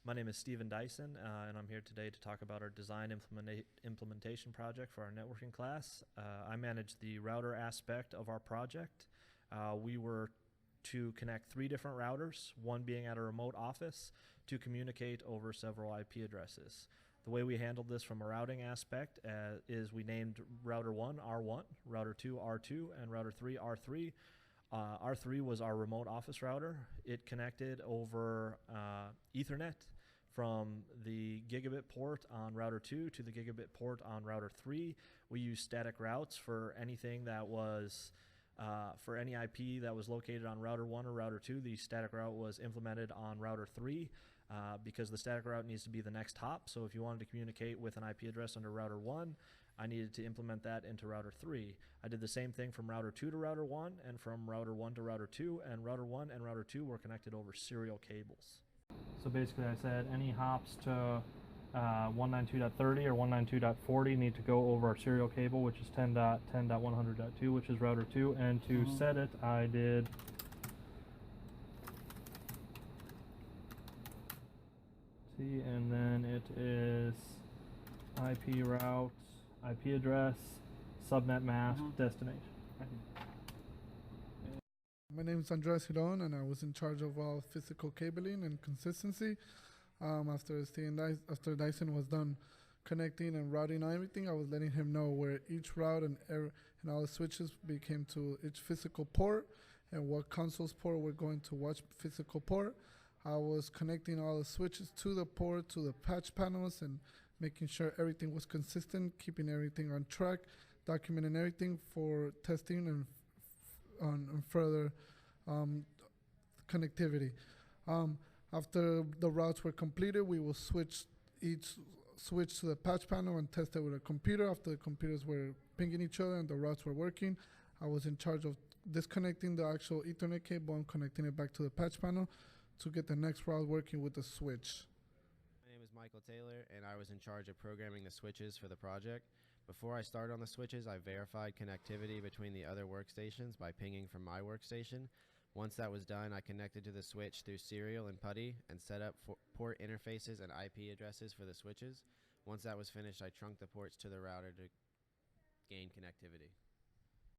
My name is Steven Dyson, and I'm here today to talk about our design implementation project for our networking class. I manage the router aspect of our project. We were to connect 3 different routers, one being at a remote office, to communicate over several IP addresses. The way we handled this from a routing aspect is we named router 1 R1, router 2 R2, and router 3 R3. R3 was our remote office router. It connected over Ethernet from the gigabit port on router 2 to the gigabit port on router 3. We used static routes for anything that was, for any IP that was located on router 1 or router 2. The static route was implemented on router 3 because the static route needs to be the next hop. So if you wanted to communicate with an IP address under router 1, I needed to implement that into router 3. I did the same thing from router 2 to router 1 and from router 1 to router 2, and router 1 and router 2 were connected over serial cables. So basically I said any hops to 192.30 or 192.40 need to go over our serial cable, which is 10.10.100.2, which is router 2, and to set it I did and then it is IP route, IP address, subnet mask, destination. My name is Andres Giron, and I was in charge of all physical cabling and consistency. After Dyson was done connecting and routing everything, I was letting him know where each route and all the switches became to each physical port and what consoles port were going to what physical port. I was connecting all the switches to the port, to the patch panels, and making sure everything was consistent, keeping everything on track, documenting everything for testing and on further connectivity. After the routes were completed, we will switch to the patch panel and test it with a computer. After the computers were pinging each other and the routes were working, I was in charge of disconnecting the actual Ethernet cable and connecting it back to the patch panel to get the next route working with the switch. My name is Michael Taylor, and I was in charge of programming the switches for the project. Before I started on the switches, I verified connectivity between the other workstations by pinging from my workstation. Once that was done, I connected to the switch through serial and PuTTY and set up port interfaces and IP addresses for the switches. Once that was finished, I trunked the ports to the router to gain connectivity.